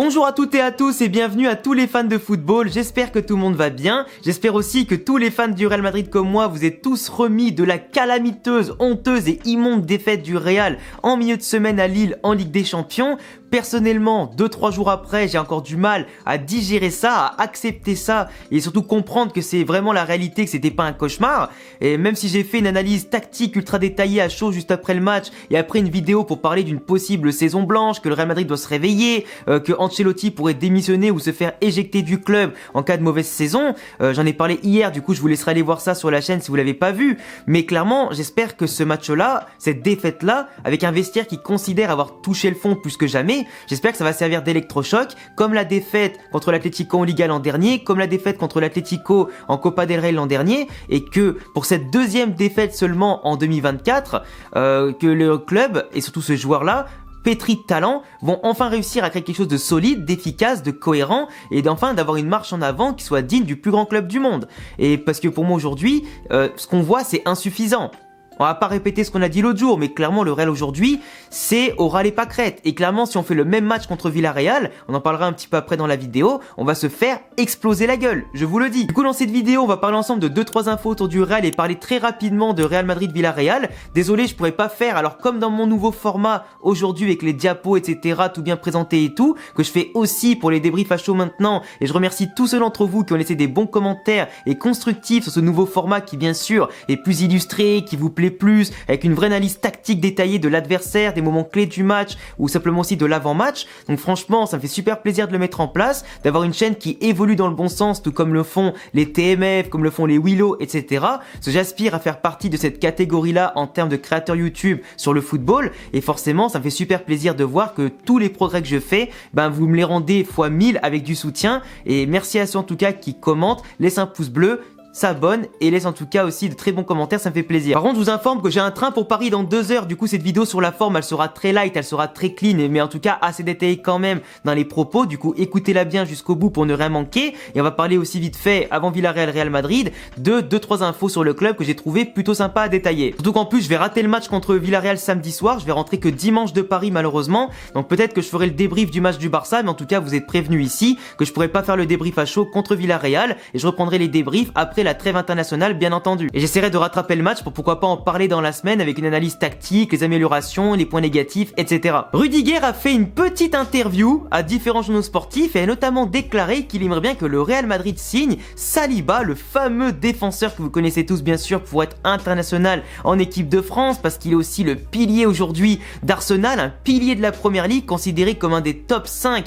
Bonjour à toutes et à tous et bienvenue à tous les fans de football, j'espère que tout le monde va bien, j'espère aussi que tous les fans du Real Madrid comme moi vous êtes tous remis de la calamiteuse, honteuse et immonde défaite du Real en milieu de semaine à Lille en Ligue des Champions. Personnellement, 2-3 jours après, j'ai encore du mal à digérer ça, à accepter ça et surtout comprendre que c'est vraiment la réalité, que c'était pas un cauchemar. Et même si j'ai fait une analyse tactique ultra détaillée à chaud juste après le match et après une vidéo pour parler d'une possible saison blanche, que le Real Madrid doit se réveiller, que Ancelotti pourrait démissionner ou se faire éjecter du club en cas de mauvaise saison, j'en ai parlé hier, du coup je vous laisserai aller voir ça sur la chaîne si vous l'avez pas vu. Mais clairement, j'espère que ce match-là, cette défaite-là, avec un vestiaire qui considère avoir touché le fond plus que jamais, j'espère que ça va servir d'électrochoc, comme la défaite contre l'Atlético en Liga l'an dernier, comme la défaite contre l'Atlético en Copa del Rey l'an dernier, et que pour cette deuxième défaite seulement en 2024, que le club, et surtout ce joueur-là, pétris de talent, vont enfin réussir à créer quelque chose de solide, d'efficace, de cohérent, et d'enfin d'avoir une marche en avant qui soit digne du plus grand club du monde. Et parce que pour moi aujourd'hui, ce qu'on voit c'est insuffisant. On va pas répéter ce qu'on a dit l'autre jour, mais clairement le Real aujourd'hui, c'est au ras les pâquerettes. Et clairement, si on fait le même match contre Villarreal, on en parlera un petit peu après dans la vidéo, on va se faire exploser la gueule, je vous le dis. Du coup, dans cette vidéo, on va parler ensemble de 2-3 infos autour du Real et parler très rapidement de Real Madrid-Villarreal. Désolé, je pourrais pas faire, alors comme dans mon nouveau format aujourd'hui avec les diapos, etc., tout bien présenté et tout, que je fais aussi pour les débriefs à chaud maintenant, et je remercie tous ceux d'entre vous qui ont laissé des bons commentaires et constructifs sur ce nouveau format qui, bien sûr, est plus illustré, qui vous plaît plus, avec une vraie analyse tactique détaillée de l'adversaire, des moments clés du match ou simplement aussi de l'avant-match. Donc franchement, ça me fait super plaisir de le mettre en place, d'avoir une chaîne qui évolue dans le bon sens, tout comme le font les TMF, comme le font les Willow, etc. Parce que j'aspire à faire partie de cette catégorie-là en termes de créateurs YouTube sur le football. Et forcément, ça me fait super plaisir de voir que tous les progrès que je fais, vous me les rendez fois 1000 avec du soutien. Et merci à ceux en tout cas qui commentent, laissent un pouce bleu, s'abonne et laisse en tout cas aussi de très bons commentaires, ça me fait plaisir. Par contre, je vous informe que j'ai un train pour Paris dans 2 heures, du coup cette vidéo sur la forme, elle sera très light, elle sera très clean, mais en tout cas assez détaillée quand même dans les propos, du coup écoutez-la bien jusqu'au bout pour ne rien manquer, et on va parler aussi vite fait, avant Villarreal Real Madrid, de 2-3 infos sur le club que j'ai trouvé plutôt sympa à détailler. Surtout qu'en plus, je vais rater le match contre Villarreal samedi soir, je vais rentrer que dimanche de Paris malheureusement, donc peut-être que je ferai le débrief du match du Barça, mais en tout cas vous êtes prévenus ici, que je pourrai pas faire le débrief à chaud contre Villarreal, et je reprendrai les débriefs après la trêve internationale bien entendu. Et j'essaierai de rattraper le match pour pourquoi pas en parler dans la semaine avec une analyse tactique, les améliorations, les points négatifs, etc. Rudiger a fait une petite interview à différents journaux sportifs et a notamment déclaré qu'il aimerait bien que le Real Madrid signe Saliba, le fameux défenseur que vous connaissez tous bien sûr pour être international en équipe de France, parce qu'il est aussi le pilier aujourd'hui d'Arsenal, un pilier de la Première Ligue, considéré comme un des top 5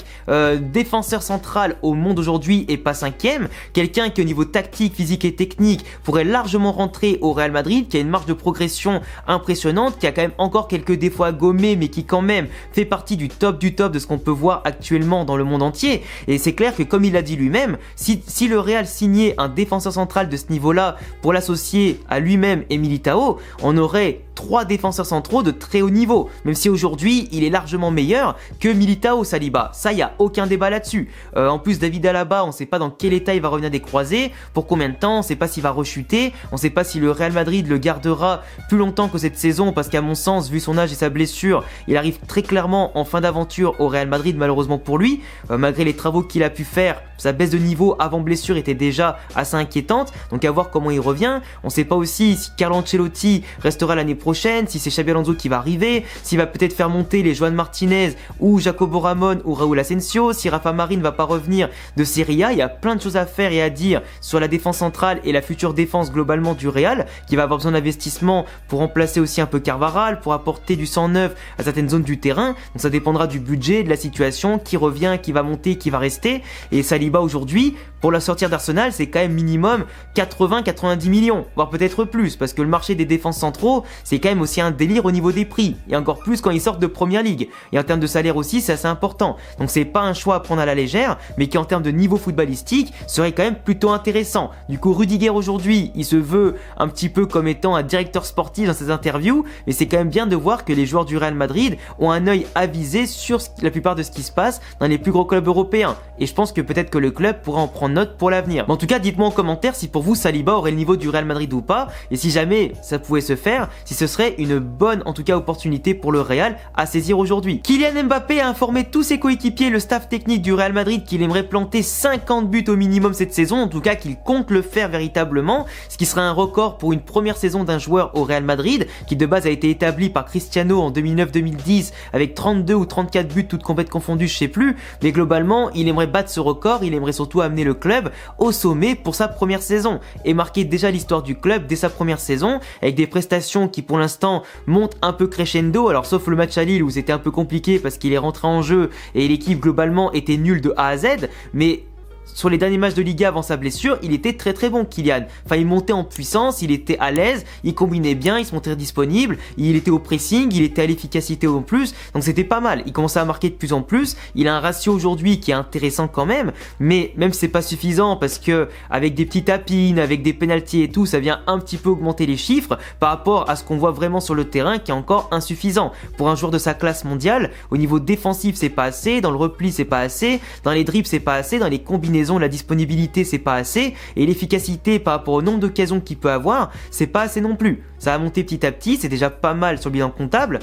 défenseurs centrales au monde aujourd'hui et pas 5e, quelqu'un qui au niveau tactique, physique et technique pourrait largement rentrer au Real Madrid, qui a une marge de progression impressionnante, qui a quand même encore quelques défauts à gommer, mais qui quand même fait partie du top de ce qu'on peut voir actuellement dans le monde entier. Et c'est clair que comme il l'a dit lui-même, si le Real signait un défenseur central de ce niveau-là pour l'associer à lui-même et Militao, on aurait 3 défenseurs centraux de très haut niveau, même si aujourd'hui il est largement meilleur que Militao Saliba, ça y a aucun débat là-dessus. En plus David Alaba, on sait pas dans quel état il va revenir des croisés, pour combien de temps, on sait pas s'il va rechuter, on sait pas si le Real Madrid le gardera plus longtemps que cette saison, parce qu'à mon sens, vu son âge et sa blessure, il arrive très clairement en fin d'aventure au Real Madrid malheureusement pour lui, malgré les travaux qu'il a pu faire, sa baisse de niveau avant blessure était déjà assez inquiétante, donc à voir comment il revient. On sait pas aussi si Carlo Ancelotti restera l'année prochaine, si c'est Xabi Alonso qui va arriver, s'il va peut-être faire monter les Joan Martinez ou Jacobo Ramon ou Raúl Asensio, si Rafa Marín va pas revenir de Serie A. Il y a plein de choses à faire et à dire sur la défense centrale et la future défense globalement du Real, qui va avoir besoin d'investissement pour remplacer aussi un peu Carvajal, pour apporter du sang neuf à certaines zones du terrain. Donc ça dépendra du budget, de la situation, qui revient, qui va monter, qui va rester. Et Saliba aujourd'hui, pour la sortir d'Arsenal, c'est quand même minimum 80-90 millions, voire peut-être plus, parce que le marché des défenses centraux, c'est quand même aussi un délire au niveau des prix, et encore plus quand ils sortent de Première Ligue. Et en termes de salaire aussi, c'est assez important. Donc c'est pas un choix à prendre à la légère, mais qui en termes de niveau footballistique serait quand même plutôt intéressant. Du coup, Rudiger aujourd'hui, il se veut un petit peu comme étant un directeur sportif dans ses interviews, mais c'est quand même bien de voir que les joueurs du Real Madrid ont un œil avisé sur la plupart de ce qui se passe dans les plus gros clubs européens. Et je pense que peut-être que le club pourra en prendre note pour l'avenir. Mais en tout cas, dites-moi en commentaire si pour vous Saliba aurait le niveau du Real Madrid ou pas, et si jamais ça pouvait se faire, si ce serait une bonne en tout cas opportunité pour le Real à saisir aujourd'hui. Kylian Mbappé a informé tous ses coéquipiers, le staff technique du Real Madrid, qu'il aimerait planter 50 buts au minimum cette saison, en tout cas qu'il compte le faire véritablement, ce qui serait un record pour une première saison d'un joueur au Real Madrid, qui de base a été établi par Cristiano en 2009-2010 avec 32 ou 34 buts toutes compètes confondues, je sais plus, mais globalement il aimerait battre ce record, il aimerait surtout amener le club au sommet pour sa première saison et marquer déjà l'histoire du club dès sa première saison avec des prestations qui pour l'instant montent un peu crescendo, alors sauf le match à Lille où c'était un peu compliqué parce qu'il est rentré en jeu et l'équipe globalement était nulle de A à Z, mais sur les derniers matchs de Liga avant sa blessure, il était très très bon Kylian. Enfin, il montait en puissance, il était à l'aise, il combinait bien, il se montrait disponible, il était au pressing, il était à l'efficacité en plus, donc c'était pas mal. Il commençait à marquer de plus en plus, il a un ratio aujourd'hui qui est intéressant quand même, mais même si c'est pas suffisant parce que avec des petits tapines, avec des pénaltys et tout, ça vient un petit peu augmenter les chiffres par rapport à ce qu'on voit vraiment sur le terrain qui est encore insuffisant. Pour un joueur de sa classe mondiale, au niveau défensif c'est pas assez, dans le repli c'est pas assez, dans les dribbles c'est pas assez, dans les combinaisons la disponibilité c'est pas assez et l'efficacité par rapport au nombre d'occasions qu'il peut avoir c'est pas assez non plus. Ça a monté petit à petit, c'est déjà pas mal sur le bilan comptable.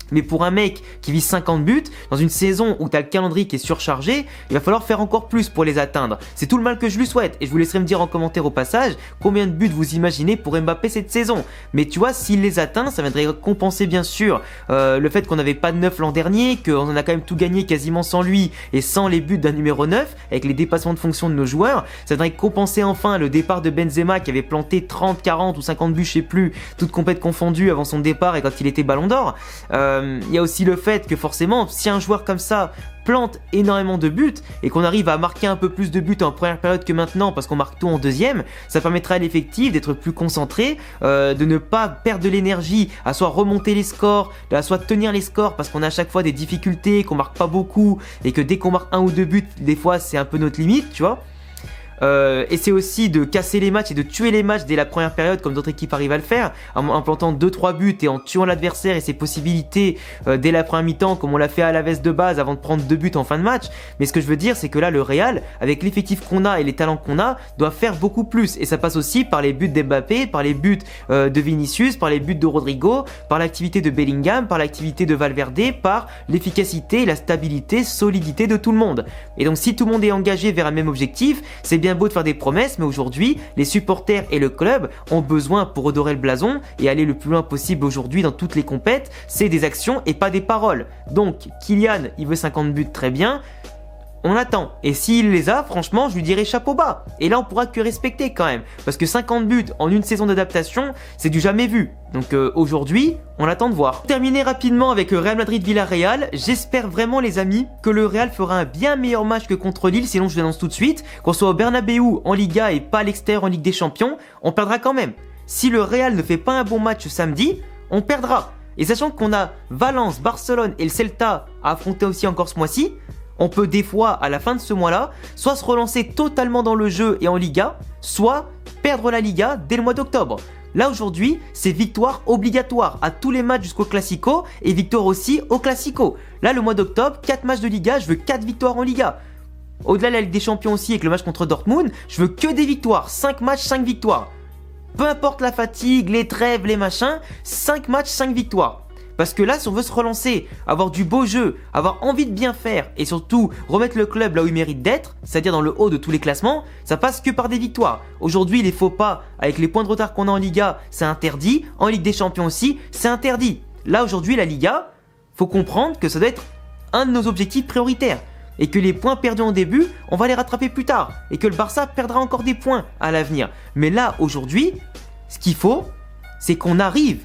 Mais pour un mec qui vise 50 buts, dans une saison où t'as le calendrier qui est surchargé, il va falloir faire encore plus pour les atteindre. C'est tout le mal que je lui souhaite. Et je vous laisserai me dire en commentaire au passage combien de buts vous imaginez pour Mbappé cette saison. Mais tu vois, s'il les atteint, ça viendrait compenser bien sûr le fait qu'on n'avait pas de 9 l'an dernier, qu'on en a quand même tout gagné quasiment sans lui et sans les buts d'un numéro 9, avec les dépassements de fonction de nos joueurs. Ça viendrait compenser enfin le départ de Benzema qui avait planté 30, 40 ou 50 buts, je sais plus, toutes compètes confondues avant son départ et quand il était ballon d'or. Il y a aussi le fait que forcément, si un joueur comme ça plante énormément de buts et qu'on arrive à marquer un peu plus de buts en première période que maintenant parce qu'on marque tout en deuxième, ça permettra à l'effectif d'être plus concentré, de ne pas perdre de l'énergie à soit remonter les scores, à soit tenir les scores parce qu'on a à chaque fois des difficultés, qu'on marque pas beaucoup et que dès qu'on marque un ou deux buts, des fois c'est un peu notre limite, tu vois. Et c'est aussi de casser les matchs et de tuer les matchs dès la première période comme d'autres équipes arrivent à le faire en plantant 2-3 buts et en tuant l'adversaire et ses possibilités dès la première mi-temps comme on l'a fait à l'Aves de base avant de prendre 2 buts en fin de match. Mais ce que je veux dire c'est que là le Real avec l'effectif qu'on a et les talents qu'on a doit faire beaucoup plus et ça passe aussi par les buts d'Mbappé, par les buts de Vinicius, par les buts de Rodrigo, par l'activité de Bellingham, par l'activité de Valverde, par l'efficacité, la stabilité, solidité de tout le monde. Et donc si tout le monde est engagé vers un même objectif, c'est bien beau de faire des promesses, mais aujourd'hui, les supporters et le club ont besoin pour redorer le blason et aller le plus loin possible aujourd'hui dans toutes les compètes, c'est des actions et pas des paroles. Donc, Kylian, il veut 50 buts, très bien. On attend. Et s'il les a, franchement, je lui dirais chapeau bas. Et là, on pourra que respecter quand même. Parce que 50 buts en une saison d'adaptation, c'est du jamais vu. Donc aujourd'hui, on attend de voir. Pour terminer rapidement avec Real Madrid-Villarreal, j'espère vraiment les amis que le Real fera un bien meilleur match que contre Lille, sinon je vous annonce tout de suite, qu'on soit au Bernabeu en Liga et pas à l'extérieur en Ligue des Champions, on perdra quand même. Si le Real ne fait pas un bon match samedi, on perdra. Et sachant qu'on a Valence, Barcelone et le Celta à affronter aussi encore ce mois-ci, on peut des fois, à la fin de ce mois-là, soit se relancer totalement dans le jeu et en Liga, soit perdre la Liga dès le mois d'octobre. Là aujourd'hui, c'est victoire obligatoire à tous les matchs jusqu'au Classico et victoire aussi au Classico. Là, le mois d'octobre, 4 matchs de Liga, je veux 4 victoires en Liga. Au-delà de la Ligue des Champions aussi avec le match contre Dortmund, je veux que des victoires, 5 matchs, 5 victoires. Peu importe la fatigue, les trêves, les machins, 5 matchs, 5 victoires. Parce que là, si on veut se relancer, avoir du beau jeu, avoir envie de bien faire et surtout remettre le club là où il mérite d'être, c'est-à-dire dans le haut de tous les classements, ça passe que par des victoires. Aujourd'hui, les faux pas, avec les points de retard qu'on a en Liga, c'est interdit. En Ligue des Champions aussi, c'est interdit. Là, aujourd'hui, la Liga, faut comprendre que ça doit être un de nos objectifs prioritaires. Et que les points perdus en début, on va les rattraper plus tard. Et que le Barça perdra encore des points à l'avenir. Mais là, aujourd'hui, ce qu'il faut, c'est qu'on arrive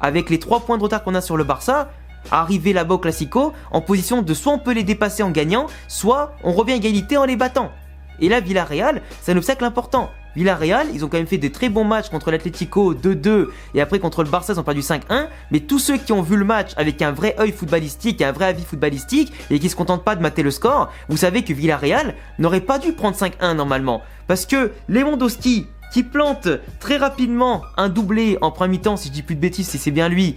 avec les 3 points de retard qu'on a sur le Barça, à arriver là-bas au Classico, en position de soit on peut les dépasser en gagnant, soit on revient à égalité en les battant. Et là, Villarreal, c'est un obstacle important. Villarreal, ils ont quand même fait de très bons matchs contre l'Atlético 2-2 et après contre le Barça, ils ont perdu 5-1. Mais tous ceux qui ont vu le match avec un vrai œil footballistique et un vrai avis footballistique et qui se contentent pas de mater le score, vous savez que Villarreal n'aurait pas dû prendre 5-1 normalement. Parce que Lewandowski, qui plante très rapidement un doublé en première mi-temps, si je dis plus de bêtises, si c'est bien lui,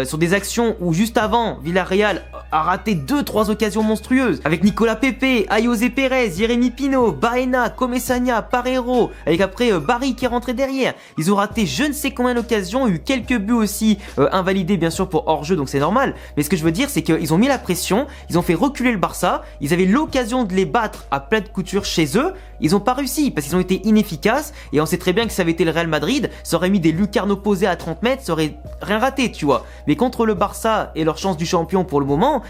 sur des actions où juste avant, Villarreal a raté 2-3 occasions monstrueuses, avec Nicolas Pepe, Ayoze Perez, Jérémy Pino, Baena, Comesania, Parreiro, avec après Barry qui est rentré derrière. Ils ont raté je ne sais combien d'occasions, eu quelques buts aussi invalidés bien sûr pour hors-jeu, donc c'est normal. Mais ce que je veux dire, c'est qu'ils ont mis la pression, ils ont fait reculer le Barça, ils avaient l'occasion de les battre à pleine couture chez eux, ils n'ont pas réussi parce qu'ils ont été inefficaces, et on sait très bien que si ça avait été le Real Madrid, ça aurait mis des lucarnes opposées à 30 mètres, ça aurait rien raté, tu vois. Mais contre le Barça et leur chance du champion pour le moment,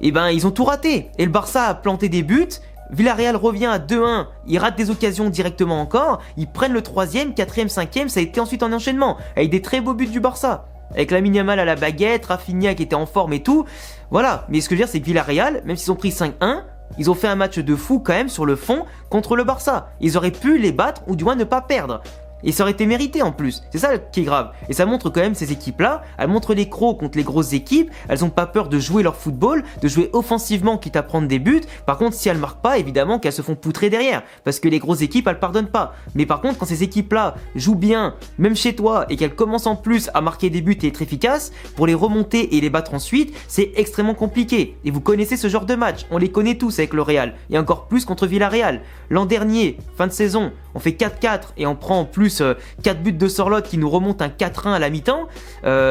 eh ben ils ont tout raté. Et le Barça a planté des buts, Villarreal revient à 2-1, ils ratent des occasions directement encore, ils prennent le 3e, 4e, 5e, ça a été ensuite en enchaînement, avec des très beaux buts du Barça. Avec Lamine Yamal à la baguette, Rafinha qui était en forme et tout. Voilà, mais ce que je veux dire, c'est que Villarreal, même s'ils ont pris 5-1, ils ont fait un match de fou quand même sur le fond contre le Barça. Ils auraient pu les battre ou du moins ne pas perdre. Et ça aurait été mérité en plus, c'est ça qui est grave. Et ça montre quand même ces équipes-là, elles montrent les crocs contre les grosses équipes, elles ont pas peur de jouer leur football, de jouer offensivement quitte à prendre des buts. Par contre, si elles marquent pas, évidemment qu'elles se font poutrer derrière, parce que les grosses équipes, elles pardonnent pas. Mais par contre, quand ces équipes-là jouent bien, même chez toi, et qu'elles commencent en plus à marquer des buts et être efficaces, pour les remonter et les battre ensuite, c'est extrêmement compliqué. Et vous connaissez ce genre de match, on les connaît tous avec le Real, et encore plus contre Villarreal. L'an dernier, fin de saison, on fait 4-4 et on prend en plus 4 buts de Sorloth qui nous remonte un 4-1 à la mi-temps.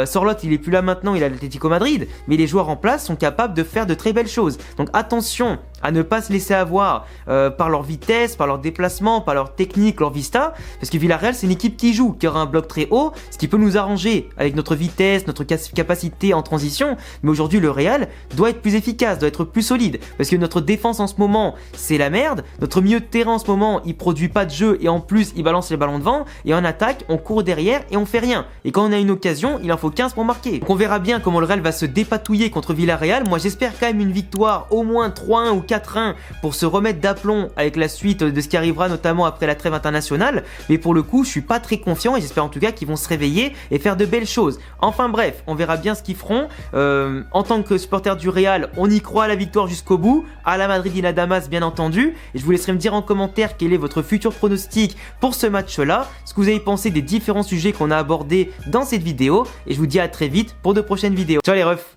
Sorloth, il est plus là maintenant, il est à l'Atlético Madrid, mais les joueurs en place sont capables de faire de très belles choses. Donc attention à ne pas se laisser avoir par leur vitesse, par leur déplacement, par leur technique, leur vista, parce que Villarreal, c'est une équipe qui joue, qui aura un bloc très haut, ce qui peut nous arranger avec notre vitesse, notre capacité en transition. Mais aujourd'hui, le Real doit être plus efficace, doit être plus solide, parce que notre défense en ce moment, c'est la merde. Notre milieu de terrain en ce moment, il produit pas de jeu et en plus, il balance les ballons devant. Et en attaque, on court derrière et on fait rien. Et quand on a une occasion, il en faut 15 pour marquer. Donc on verra bien comment le Real va se dépatouiller contre Villarreal. Moi, j'espère quand même une victoire, au moins 3-1 ou 4-1 pour se remettre d'aplomb avec la suite de ce qui arrivera notamment après la trêve internationale. Mais pour le coup, je suis pas très confiant et j'espère en tout cas qu'ils vont se réveiller et faire de belles choses. Enfin bref, on verra bien ce qu'ils feront. En tant que supporter du Real, on y croit à la victoire jusqu'au bout. À la Madrid et la Damas, bien entendu. Et je vous laisserai me dire en commentaire quel est votre futur pronostic pour ce match-là. Ce que vous avez pensé des différents sujets qu'on a abordés dans cette vidéo. Et je vous dis à très vite pour de prochaines vidéos. Ciao les refs!